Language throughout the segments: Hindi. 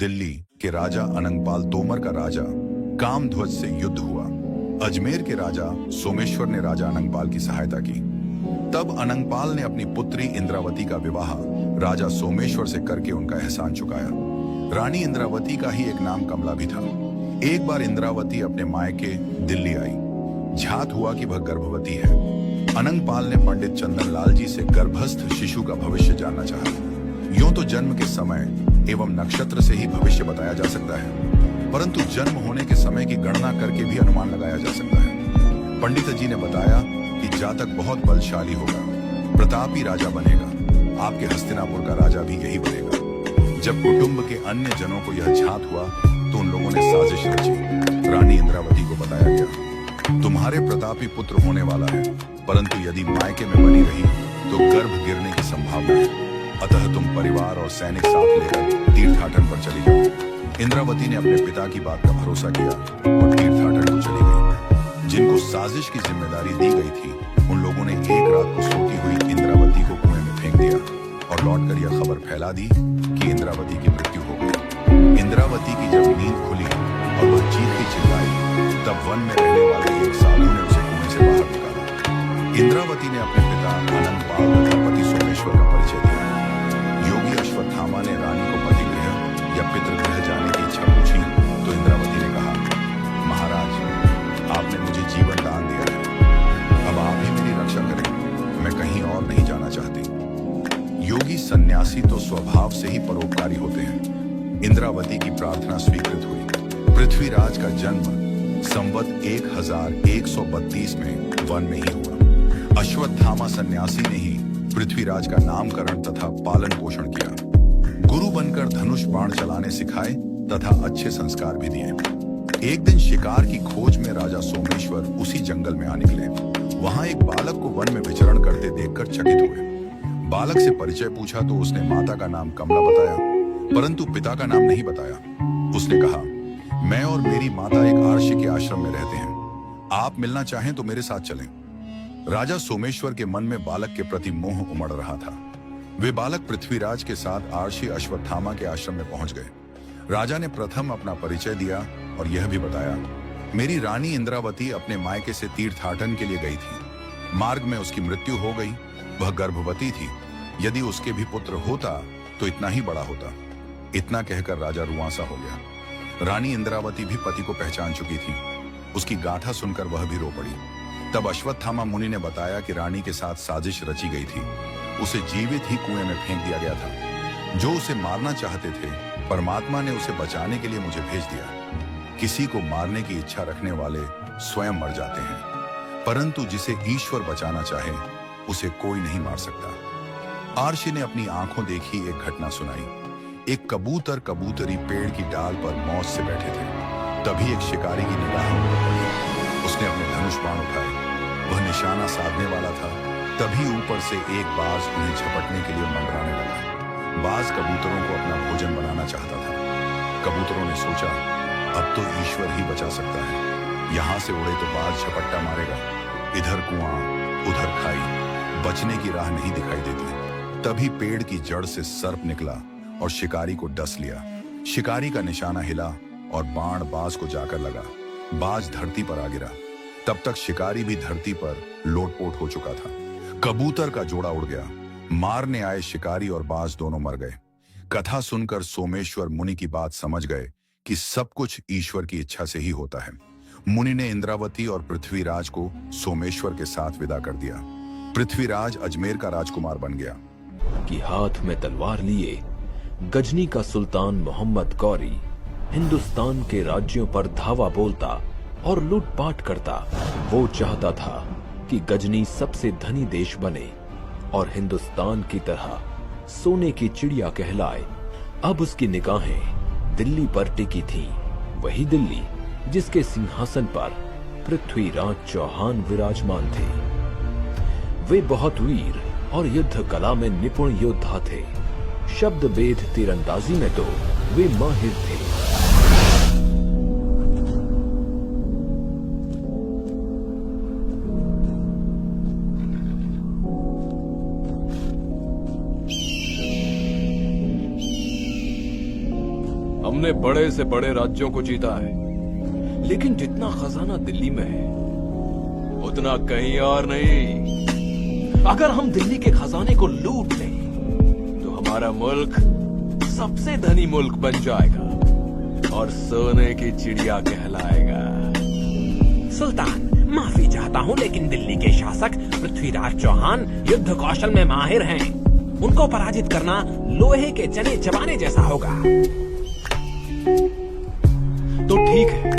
दिल्ली के राजा अनंगपाल तोमर का राजा कामध्वज से युद्ध हुआ। अजमेर के राजा सोमेश्वर ने राजा अनंगपाल की सहायता की। तब अनंगपाल ने अपनी पुत्री इंद्रावती का विवाह राजा सोमेश्वर से करके उनका एहसान चुकाया। रानी इंद्रावती का ही एक नाम कमला भी था। एक बार इंद्रावती अपने मायके दिल्ली आई। झात हुआ कि वह गर्भवती है। अनंगपाल ने पंडित चंदन लाल जी से गर्भस्थ शिशु का भविष्य जानना चाहा। यूं तो जन्म के समय एवं नक्षत्र से ही भविष्य बताया जा सकता है, परंतु जन्म होने के समय की गणना करके भी अनुमान लगाया जा सकता है। पंडित जी ने बताया कि जातक बहुत बलशाली होगा, प्रतापी राजा बनेगा। आपके हस्तिनापुर का राजा भी यही बनेगा। जब कुटुंब के अन्य जनों को यह झात हुआ तो उन लोगों ने साजिश रची। रानी इंद्रावती को बताया गया, तुम्हारे प्रतापी पुत्र होने वाला है, परंतु यदि मायके में बनी रही तो गर्भ गिरने की संभावना है। अतः तुम परिवार और सैनिक साथ लेकर तीर्थाटन पर चली जाओ। इंद्रावती ने अपने पिता की बात का भरोसा किया और तीर्थाटन को चली गई। जिनको साजिश की जिम्मेदारी दी गई थी, उन लोगों ने एक रात को सोती हुई इंद्रावती को कुएं में फेंक दिया और लौटकर यह खबर फैला दी कि इंद्रावती की मृत्यु हो गई। इंद्रावती की जब नींद खुली और वह चीख के चिल्लाई, तब वन में रहने वाले एक साधु ने उसे कुएं से बाहर निकाला। इंद्रावती ने अपने पिता अनंगपाल तथा पति सोमेश्वर का परिचय दिया। योगी अश्वत्थामा ने रानी को पतिगृह या पितृगृह जाने की इच्छा पूछी तो इंद्रावती ने कहा, महाराज, आपने मुझे जीवन दान दिया है, अब आप ही मेरी रक्षा करें, मैं कहीं और नहीं जाना चाहती। योगी सन्यासी तो स्वभाव से ही परोपकारी होते हैं। इंद्रावती की प्रार्थना स्वीकृत हुई। पृथ्वीराज का जन्म संवत 1132 में वन में ही हुआ। अश्वत्थामा सन्यासी ने ही पृथ्वीराज का नामकरण तथा पालन पोषण किया। गुरु बनकर धनुष बाण चलाने सिखाए तथा अच्छे संस्कार भी दिए। एक दिन शिकार की खोज में राजा सोमेश्वर उसी जंगल में आ निकले। वहां एक बालक को वन में विचरण करते देखकर चकित हुए। बालक से परिचय पूछा तो उसने माता का नाम कमला बताया, परंतु पिता का नाम नहीं बताया। उसने कहा, मैं और मेरी माता एक आर्षि के आश्रम में रहते हैं, आप मिलना चाहें तो मेरे साथ चलें। राजा सोमेश्वर के मन में बालक के प्रति मोह उमड़ रहा था। वे बालक पृथ्वीराज के साथ आर्षि अश्वत्थामा के आश्रम में पहुंच गए। राजा ने प्रथम अपना परिचय दिया और यह भी बताया, मेरी रानी इंद्रावती अपने मायके से तीर्थाटन के लिए गई थी। मार्ग में उसकी मृत्यु हो गई। वह गर्भवती थी। यदि उसके भी पुत्र होता तो इतना ही बड़ा होता। इतना कहकर राजा रुआंसा हो गया। रानी इंद्रावती भी पति को पहचान चुकी थी। उसकी गाथा सुनकर वह भी रो पड़ी। तब अश्वत्थामा मुनि ने बताया कि रानी के साथ साजिश रची गई थी। उसे जीवित ही कुएं में फेंक दिया गया था। जो उसे मारना चाहते थे, परमात्मा ने उसे बचाने के लिए मुझे भेज दिया। किसी को मारने की इच्छा रखने वाले स्वयं मर जाते हैं, परंतु जिसे ईश्वर बचाना चाहे उसे कोई नहीं मार सकता। आर्षि ने अपनी आंखों देखी एक घटना सुनाई। एक कबूतर कबूतरी पेड़ की डाल पर मौज से बैठे थे। तभी एक शिकारी की निगाह उन पर पड़ी। उसने अपने धनुष बाण उठाए। वह निशाना साधने वाला था। तभी ऊपर से एक बाज उन्हें झपटने के लिए मंडराने लगा। बाज कबूतरों को अपना भोजन बनाना चाहता था। कबूतरों ने सोचा, अब तो ईश्वर ही बचा सकता है। यहां से उड़े तो बाज झपट्टा मारेगा। इधर कुआं उधर खाई, बचने की राह नहीं दिखाई देती। तभी पेड़ की जड़ से सर्प निकला और शिकारी को डस लिया। शिकारी का निशाना हिला और बाण बाज को जाकर लगा। बाज धरती पर आ गिरा। तब तक शिकारी भी धरती पर लोटपोट हो चुका था। कबूतर का जोड़ा उड़ गया। मारने आए शिकारी और बाज दोनों मर गए। कथा सुनकर सोमेश्वर मुनि की बात समझ गए कि सब कुछ ईश्वर की इच्छा से ही होता है। मुनि ने इंद्रावती और पृथ्वीराज को सोमेश्वर के साथ विदा कर दिया। पृथ्वीराज अजमेर का राजकुमार बन गया। कि हाथ में तलवार लिए गजनी का सुल्तान मोहम्मद गौरी हिंदुस्तान के राज्यों पर धावा बोलता और लूटपाट करता। वो चाहता था कि गजनी सबसे धनी देश बने और हिंदुस्तान की तरह सोने की चिड़िया कहलाए। अब उसकी निगाहें दिल्ली पर टिकी थीं। वही दिल्ली जिसके सिंहासन पर पृथ्वीराज चौहान विराजमान थे। वे बहुत वीर और युद्ध कला में निपुण योद्धा थे। शब्द भेद तीरंदाजी में तो वे माहिर थे। हमने बड़े से बड़े राज्यों को जीता है, लेकिन जितना खजाना दिल्ली में है उतना कहीं और नहीं। अगर हम दिल्ली के खजाने को लूट लें तो हमारा मुल्क सबसे धनी मुल्क बन जाएगा और सोने की चिड़िया कहलाएगा। सुल्तान, माफी चाहता हूँ, लेकिन दिल्ली के शासक पृथ्वीराज चौहान युद्ध कौशल में माहिर हैं। उनको पराजित करना लोहे के चने चबाने जैसा होगा। तो ठीक है,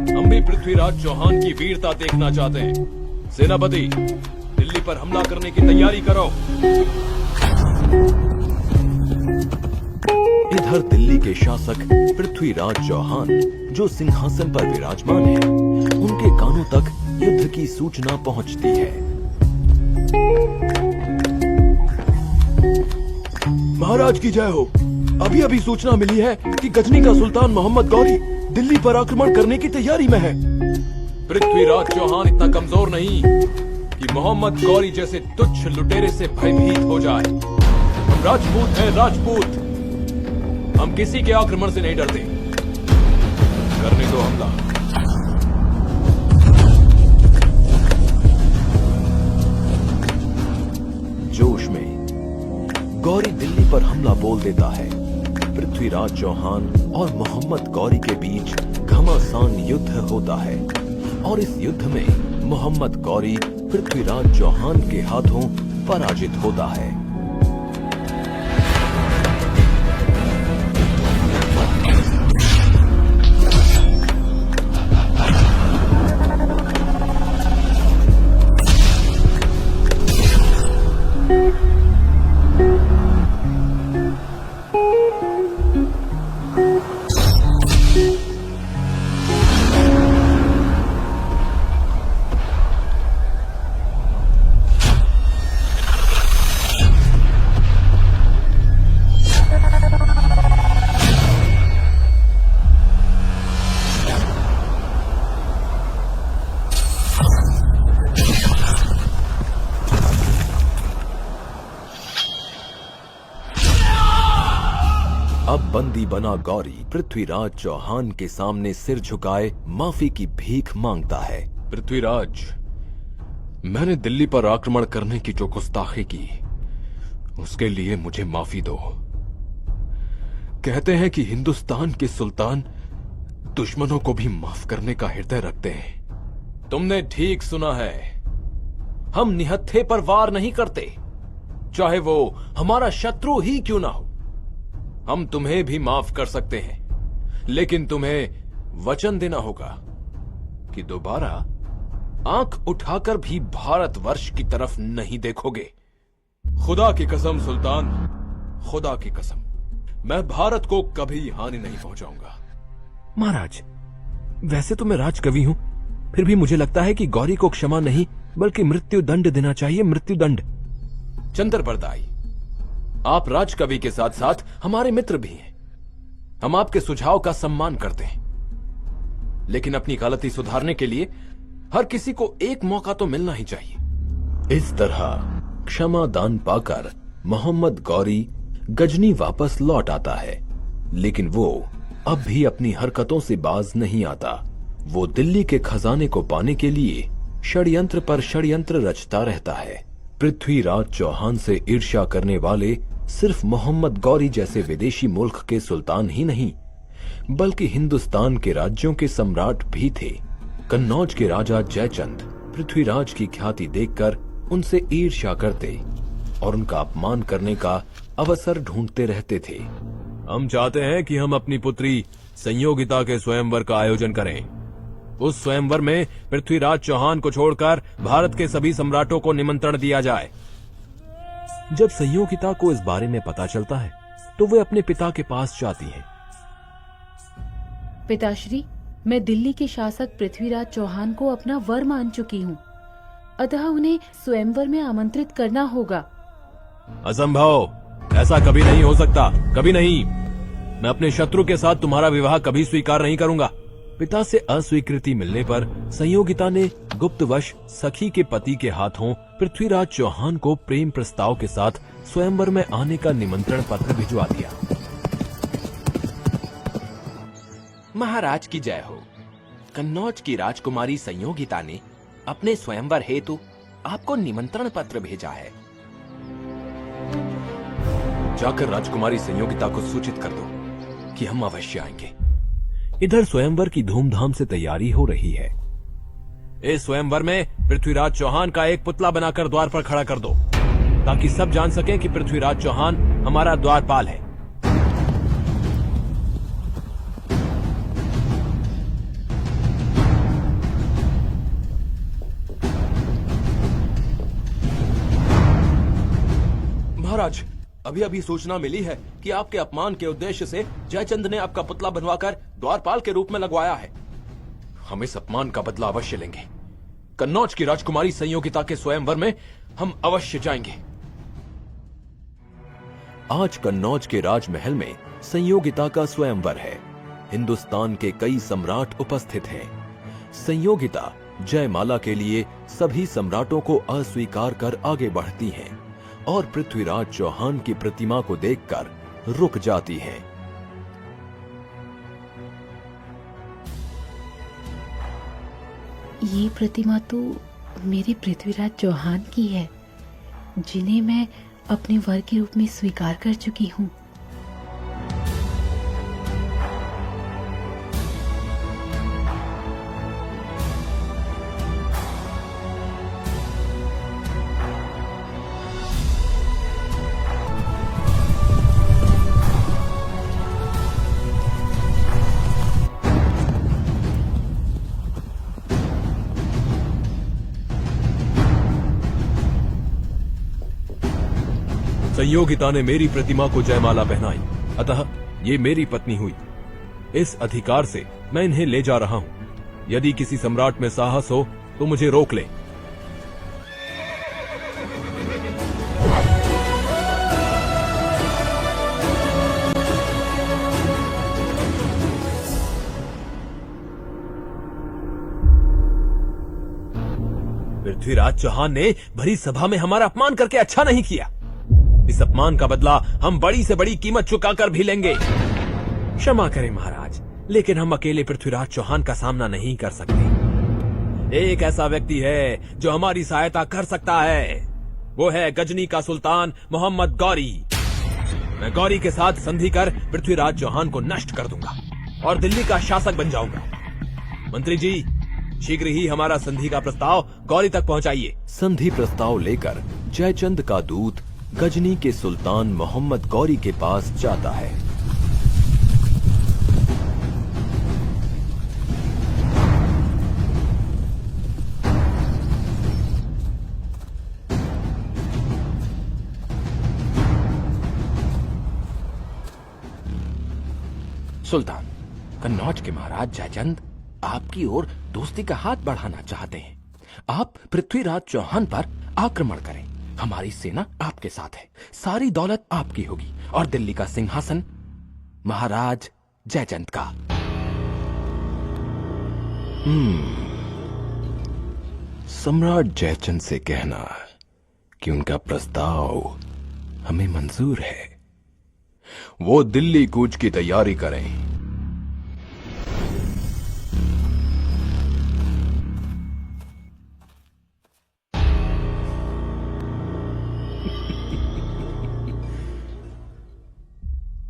हम भी पृथ्वीराज चौहान की वीरता देखना चाहते हैं। सेनापति, दिल्ली पर हमला करने की तैयारी करो। इधर दिल्ली के शासक पृथ्वीराज चौहान, जो सिंहासन पर विराजमान है, उनके कानों तक युद्ध की सूचना पहुंचती है। महाराज की जय हो। अभी अभी सूचना मिली है कि गजनी का सुल्तान मोहम्मद गौरी दिल्ली पर आक्रमण करने की तैयारी में है। पृथ्वीराज चौहान इतना कमजोर नहीं कि मोहम्मद गौरी जैसे तुच्छ लुटेरे से भयभीत हो जाए। हम राजपूत हैं, राजपूत। हम किसी के आक्रमण से नहीं डरते। करने दो हमला। जोश में गौरी दिल्ली पर हमला बोल देता है। पृथ्वीराज चौहान और मोहम्मद गौरी के बीच घमासान युद्ध होता है और इस युद्ध में मोहम्मद गौरी पृथ्वीराज चौहान के हाथों पराजित होता है। अब बंदी बना गौरी पृथ्वीराज चौहान के सामने सिर झुकाए माफी की भीख मांगता है। पृथ्वीराज, मैंने दिल्ली पर आक्रमण करने की जो गुस्ताखी की, उसके लिए मुझे माफी दो। कहते हैं कि हिंदुस्तान के सुल्तान दुश्मनों को भी माफ करने का हृदय रखते हैं। तुमने ठीक सुना है। हम निहत्थे पर वार नहीं करते, चाहे वो हमारा शत्रु ही क्यों ना हो। हम तुम्हें भी माफ कर सकते हैं, लेकिन तुम्हें वचन देना होगा कि दोबारा आंख उठाकर भी भारतवर्ष की तरफ नहीं देखोगे। खुदा की कसम सुल्तान, खुदा की कसम, मैं भारत को कभी हानि नहीं पहुंचाऊंगा। महाराज, वैसे तो मैं राजकवि हूँ, फिर भी मुझे लगता है कि गौरी को क्षमा नहीं बल्कि मृत्यु दंड देना चाहिए। मृत्यु दंड। चंद्र बरदाई, आप राजकवि के साथ साथ हमारे मित्र भी हैं। हम आपके सुझाव का सम्मान करते हैं, लेकिन अपनी गलती सुधारने के लिए हर किसी को एक मौका तो मिलना ही चाहिए। इस तरह क्षमा दान पाकर मोहम्मद गौरी गजनी वापस लौट आता है, लेकिन वो अब भी अपनी हरकतों से बाज नहीं आता। वो दिल्ली के खजाने को पाने के लिए षड्यंत्र पर षड्यंत्र रचता रहता है। पृथ्वीराज चौहान से ईर्ष्या करने वाले सिर्फ मोहम्मद गौरी जैसे विदेशी मुल्क के सुल्तान ही नहीं, बल्कि हिंदुस्तान के राज्यों के सम्राट भी थे। कन्नौज के राजा जयचंद पृथ्वीराज की ख्याति देखकर उनसे ईर्ष्या करते और उनका अपमान करने का अवसर ढूंढते रहते थे। हम चाहते हैं कि हम अपनी पुत्री संयोगिता के स्वयंवर का आयोजन करें। उस स्वयंवर में पृथ्वीराज चौहान को छोड़कर भारत के सभी सम्राटों को निमंत्रण दिया जाए। जब संयोगिता को इस बारे में पता चलता है तो वे अपने पिता के पास जाती हैं। पिताश्री, मैं दिल्ली के शासक पृथ्वीराज चौहान को अपना वर मान चुकी हूँ, अतः उन्हें स्वयंवर में आमंत्रित करना होगा। असंभव, ऐसा कभी नहीं हो सकता, कभी नहीं। मैं अपने शत्रु के साथ तुम्हारा विवाह कभी स्वीकार नहीं करूंगा। पिता से अस्वीकृति मिलने पर संयोगिता ने गुप्तवश सखी के पति के हाथों पृथ्वीराज चौहान को प्रेम प्रस्ताव के साथ स्वयंवर में आने का निमंत्रण पत्र भिजवा दिया। महाराज की जय हो। कन्नौज की राजकुमारी संयोगिता ने अपने स्वयंवर हेतु आपको निमंत्रण पत्र भेजा है। जाकर राजकुमारी संयोगिता को सूचित कर दो कि हम अवश्य आएंगे। इधर स्वयंवर की धूमधाम से तैयारी हो रही है। इस स्वयंवर में पृथ्वीराज चौहान का एक पुतला बनाकर द्वार पर खड़ा कर दो, ताकि सब जान सकें कि पृथ्वीराज चौहान हमारा द्वारपाल है। महाराज, अभी अभी सूचना मिली है कि आपके अपमान के उद्देश्य से जयचंद ने आपका पुतला बनवाकर द्वारपाल के रूप में लगवाया है। हम इस अपमान का बदला अवश्य लेंगे। कन्नौज की राजकुमारी संयोगिता के स्वयंवर में हम अवश्य जाएंगे। आज कन्नौज के राजमहल में संयोगिता का स्वयंवर है। हिंदुस्तान के कई सम्राट उपस्थित हैं। संयोगिता जयमाला के लिए सभी सम्राटों को अस्वीकार कर आगे बढ़ती हैं और पृथ्वीराज चौहान की प्रतिमा को देखकर रुक जाती हैं। ये प्रतिमा तो मेरे पृथ्वीराज चौहान की है, जिन्हें मैं अपने वर के रूप में स्वीकार कर चुकी हूँ। संयोगिता ने मेरी प्रतिमा को जयमाला पहनाई, अतः ये मेरी पत्नी हुई। इस अधिकार से मैं इन्हें ले जा रहा हूं। यदि किसी सम्राट में साहस हो तो मुझे रोक ले। पृथ्वीराज चौहान ने भरी सभा में हमारा अपमान करके अच्छा नहीं किया। इस अपमान का बदला हम बड़ी से बड़ी कीमत चुकाकर भी लेंगे। क्षमा करें महाराज, लेकिन हम अकेले पृथ्वीराज चौहान का सामना नहीं कर सकते। एक ऐसा व्यक्ति है जो हमारी सहायता कर सकता है। वो है गजनी का सुल्तान मोहम्मद गौरी। मैं गौरी के साथ संधि कर पृथ्वीराज चौहान को नष्ट कर दूंगा और दिल्ली का शासक बन जाऊंगा। मंत्री जी, शीघ्र ही हमारा संधि का प्रस्ताव गौरी तक पहुंचाइए। संधि प्रस्ताव लेकर जयचंद का दूत गजनी के सुल्तान मोहम्मद गौरी के पास जाता है। सुल्तान, कन्नौज के महाराज जयचंद आपकी ओर दोस्ती का हाथ बढ़ाना चाहते हैं। आप पृथ्वीराज चौहान पर आक्रमण करें। हमारी सेना आपके साथ है। सारी दौलत आपकी होगी और दिल्ली का सिंहासन महाराज जयचंद का। सम्राट जयचंद से कहना कि उनका प्रस्ताव हमें मंजूर है। वो दिल्ली कूच की तैयारी करें।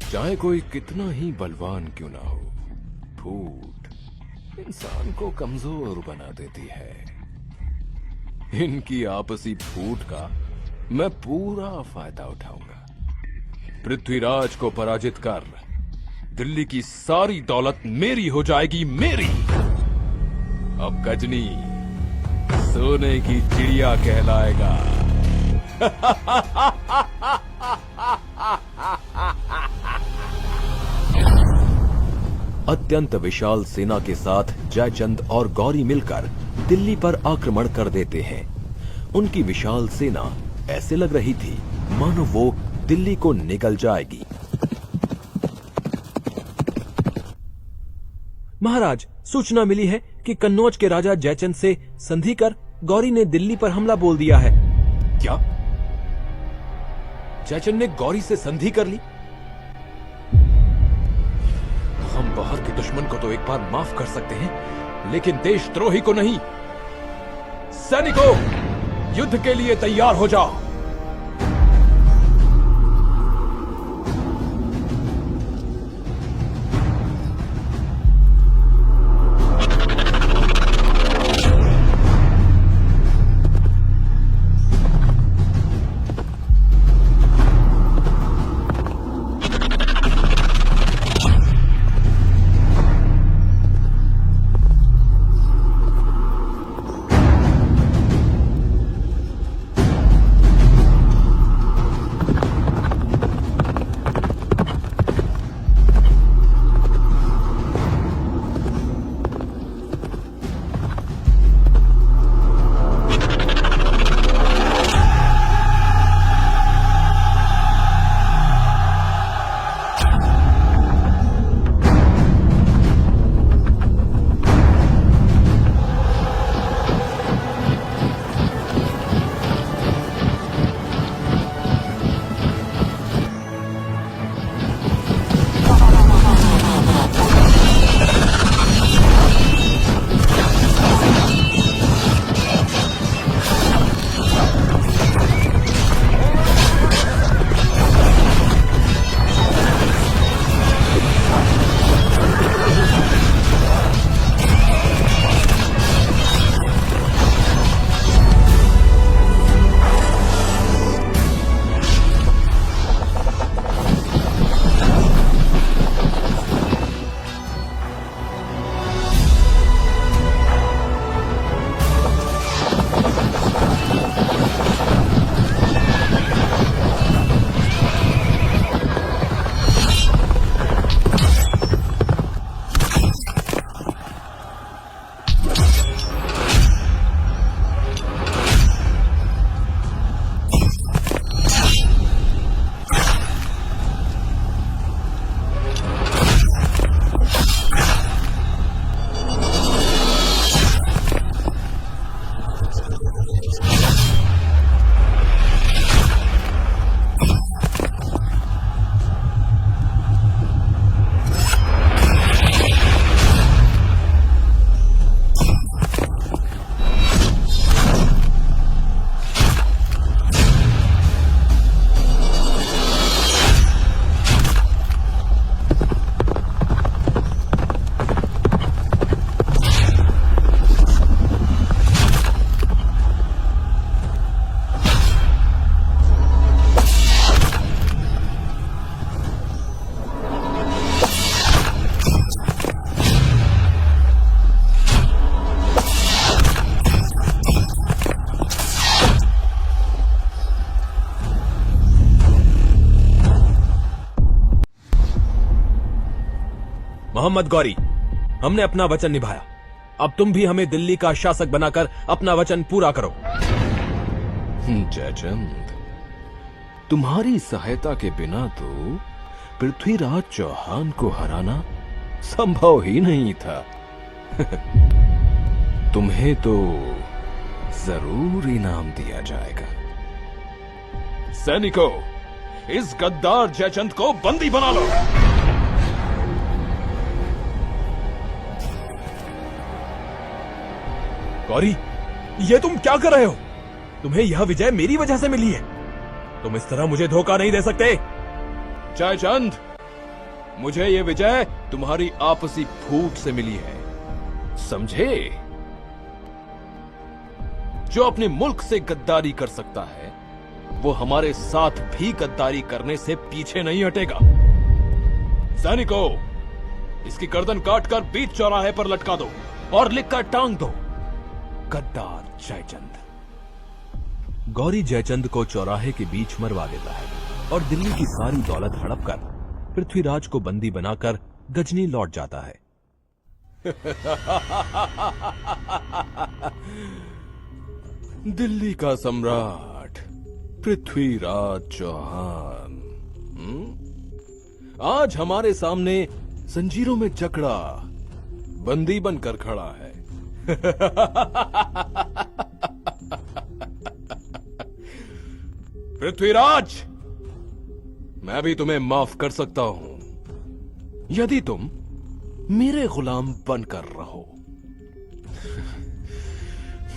चाहे कोई कितना ही बलवान क्यों ना हो, फूट इंसान को कमजोर बना देती है। इनकी आपसी फूट का मैं पूरा फायदा उठाऊंगा। पृथ्वीराज को पराजित कर दिल्ली की सारी दौलत मेरी हो जाएगी, मेरी। अब गजनी सोने की चिड़िया कहलाएगा। अत्यंत विशाल सेना के साथ जयचंद और गौरी मिलकर दिल्ली पर आक्रमण कर देते हैं। उनकी विशाल सेना ऐसे लग रही थी मानो वो दिल्ली को निगल जाएगी। महाराज, सूचना मिली है कि कन्नौज के राजा जयचंद से संधि कर गौरी ने दिल्ली पर हमला बोल दिया है। क्या? जयचंद ने गौरी से संधि कर ली? हम बाहर के दुश्मन को तो एक बार माफ कर सकते हैं, लेकिन देशद्रोही को नहीं। सैनिकों, युद्ध के लिए तैयार हो जाओ। मोहम्मद गौरी, हमने अपना वचन निभाया। अब तुम भी हमें दिल्ली का शासक बनाकर अपना वचन पूरा करो। जयचंद, तुम्हारी सहायता के बिना तो पृथ्वीराज चौहान को हराना संभव ही नहीं था। तुम्हें तो जरूर इनाम दिया जाएगा। सैनिकों, इस गद्दार जयचंद को बंदी बना लो। गौरी, ये तुम क्या कर रहे हो? तुम्हें यह विजय मेरी वजह से मिली है। तुम इस तरह मुझे धोखा नहीं दे सकते। जयचंद, मुझे ये विजय तुम्हारी आपसी फूट से मिली है, समझे? जो अपने मुल्क से गद्दारी कर सकता है, वो हमारे साथ भी गद्दारी करने से पीछे नहीं हटेगा। सैनिकों, इसकी गर्दन काटकर बीच चौराहे पर लटका दो और लिखकर टांग दो, गद्दार जयचंद। गौरी जयचंद को चौराहे के बीच मरवा देता है और दिल्ली की सारी दौलत हड़प कर पृथ्वीराज को बंदी बनाकर गजनी लौट जाता है। दिल्ली का सम्राट पृथ्वीराज चौहान आज हमारे सामने जंजीरों में जकड़ा बंदी बनकर खड़ा है। पृथ्वीराज, मैं भी तुम्हें माफ कर सकता हूं यदि तुम मेरे गुलाम बनकर रहो।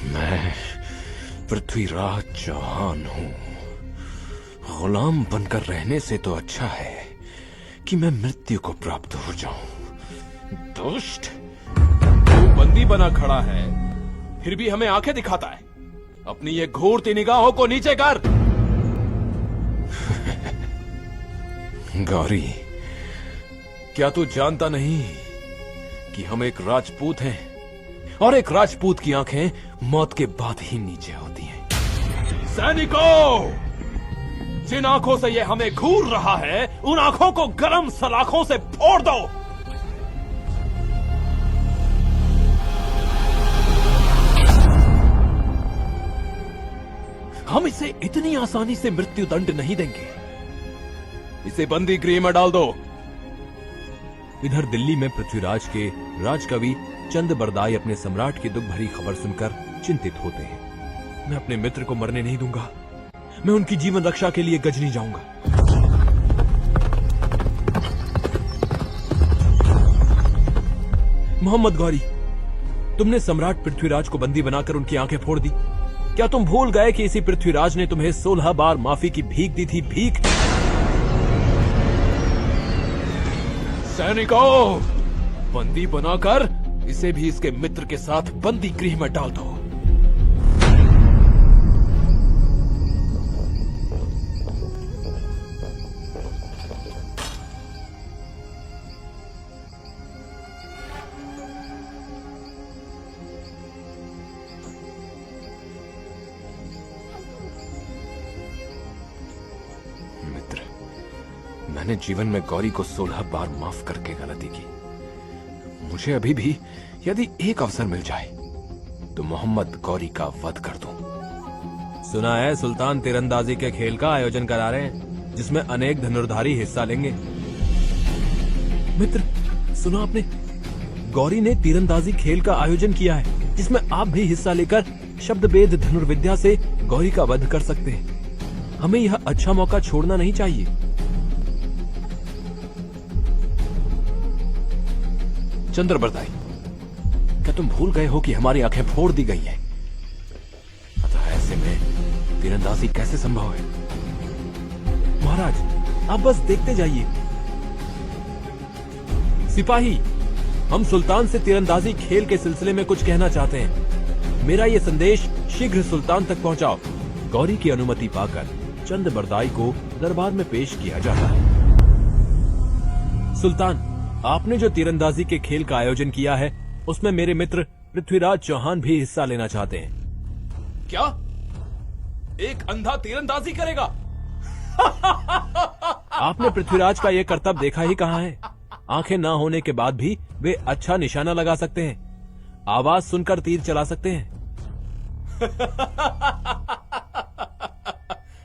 मैं पृथ्वीराज चौहान हूं। गुलाम बनकर रहने से तो अच्छा है कि मैं मृत्यु को प्राप्त हो जाऊं। दुष्ट! तू बंदी बना खड़ा है, फिर भी हमें आंखें दिखाता है। अपनी ये घूरती निगाहों को नीचे कर। गौरी, क्या तू जानता नहीं कि हम एक राजपूत हैं और एक राजपूत की आंखें मौत के बाद ही नीचे होती हैं। सैनिकों, जिन आंखों से ये हमें घूर रहा है, उन आंखों को गरम सलाखों से फोड़ दो। हम इसे इतनी आसानी से मृत्यु दंड नहीं देंगे। इसे बंदी गृह में डाल दो। इधर दिल्ली में पृथ्वीराज के राजकवि चंद बरदाई अपने सम्राट की दुख भरी खबर सुनकर चिंतित होते हैं। मैं अपने मित्र को मरने नहीं दूंगा। मैं उनकी जीवन रक्षा के लिए गजनी जाऊंगा। मोहम्मद गौरी, तुमने सम्राट पृथ्वीराज को बंदी बनाकर उनकी आंखें फोड़ दी। क्या तुम भूल गए कि इसी पृथ्वीराज ने तुम्हें 16 बार माफी की भीख दी थी? भीख! सैनिकों, बंदी बनाकर इसे भी इसके मित्र के साथ बंदी गृह में डाल दो। मित्र, मैंने जीवन में गौरी को 16 बार माफ करके गलती की। मुझे अभी भी यदि एक अवसर मिल जाए तो मोहम्मद गौरी का वध कर दूं। सुना है सुल्तान तीरंदाजी के खेल का आयोजन करा रहे हैं, जिसमें अनेक धनुर्धारी हिस्सा लेंगे। मित्र, सुना आपने? गौरी ने तीरंदाजी खेल का आयोजन किया है, जिसमें आप भी हिस्सा लेकर शब्दभेद धनुर्विद्या से गौरी का वध कर सकते हैं। हमें यह अच्छा मौका छोड़ना नहीं चाहिए। चंद्र बरदाई, क्या तुम भूल गए हो कि हमारी आंखें फोड़ दी गई हैं? अतः ऐसे में तीरंदाजी कैसे संभव है? महाराज, आप बस देखते जाइए। सिपाही, हम सुल्तान से तीरंदाजी खेल के सिलसिले में कुछ कहना चाहते हैं। मेरा ये संदेश शीघ्र सुल्तान तक पहुंचाओ। गौरी की अनुमति पाकर चंद बरदाई को दरबार में पेश किया जाता है। सुल्तान, आपने जो तीरंदाजी के खेल का आयोजन किया है, उसमें मेरे मित्र पृथ्वीराज चौहान भी हिस्सा लेना चाहते हैं। क्या? एक अंधा तीरंदाजी करेगा? आपने पृथ्वीराज का यह करतब देखा ही कहां है? आंखें ना होने के बाद भी वे अच्छा निशाना लगा सकते हैं, आवाज सुनकर तीर चला सकते हैं।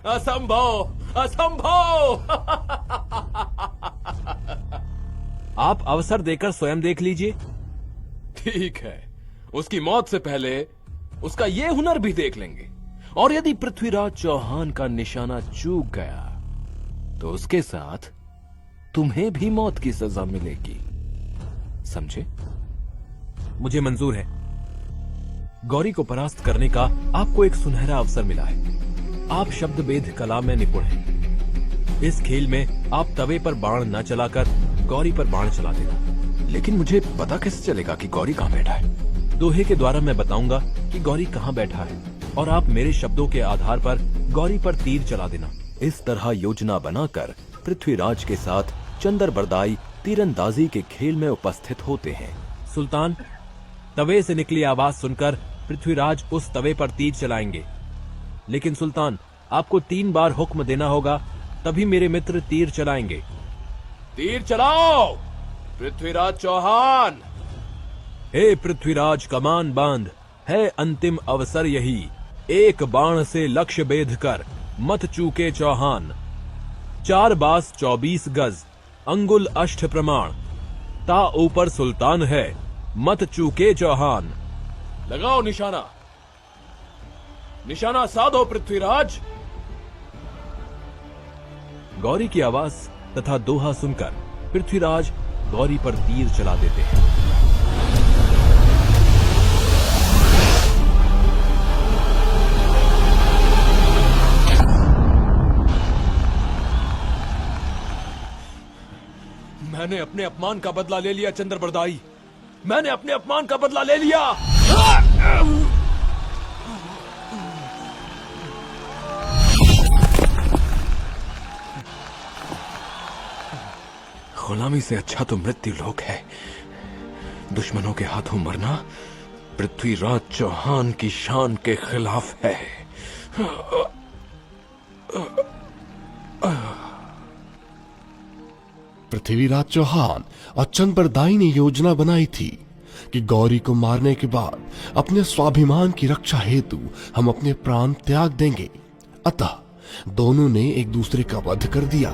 असंभव, असंभव! आप अवसर देकर स्वयं देख लीजिए। ठीक है, उसकी मौत से पहले उसका ये हुनर भी देख लेंगे। और यदि पृथ्वीराज चौहान का निशाना चूक गया तो उसके साथ तुम्हें भी मौत की सजा मिलेगी। समझे? मुझे मंजूर है। गौरी को परास्त करने का आपको एक सुनहरा अवसर मिला है। आप शब्दभेद कला में निपुण हैं। इस खेल में आप तवे पर बाण न चलाकर गौरी पर बाण चला देना। लेकिन मुझे पता कैसे चलेगा कि गौरी कहां बैठा है? दोहे के द्वारा मैं बताऊंगा कि गौरी कहां बैठा है, और आप मेरे शब्दों के आधार पर गौरी पर तीर चला देना। इस तरह योजना बनाकर पृथ्वीराज के साथ चंदर बरदाई तीरंदाजी के खेल में उपस्थित होते हैं। सुल्तान, तवे से निकली आवाज सुनकर पृथ्वीराज उस तवे पर तीर चलाएंगे। लेकिन सुल्तान, आपको 3 बार हुक्म देना होगा, तभी मेरे मित्र तीर चलाएंगे। तीर चलाओ पृथ्वीराज चौहान! हे पृथ्वीराज, कमान बांध, है अंतिम अवसर यही। एक बाण से लक्ष्य बेध कर, मत चूके चौहान। 4 बास 24 गज, अंगुल अष्ट प्रमाण। ता ऊपर सुल्तान है, मत चूके चौहान। लगाओ निशाना, निशाना साधो पृथ्वीराज। गौरी की आवाज तथा दोहा सुनकर पृथ्वीराज गौरी पर तीर चला देते हैं। मैंने अपने अपमान का बदला ले लिया चंद्रबरदाई, मैंने अपने अपमान का बदला ले लिया। गुलामी से अच्छा तो मृत्यु लोक है। दुश्मनों के हाथों मरना पृथ्वीराज चौहान की शान के खिलाफ है। पृथ्वीराज चौहान और चंद्रबरदाई ने योजना बनाई थी कि गौरी को मारने के बाद अपने स्वाभिमान की रक्षा हेतु हम अपने प्राण त्याग देंगे। अतः दोनों ने एक दूसरे का वध कर दिया।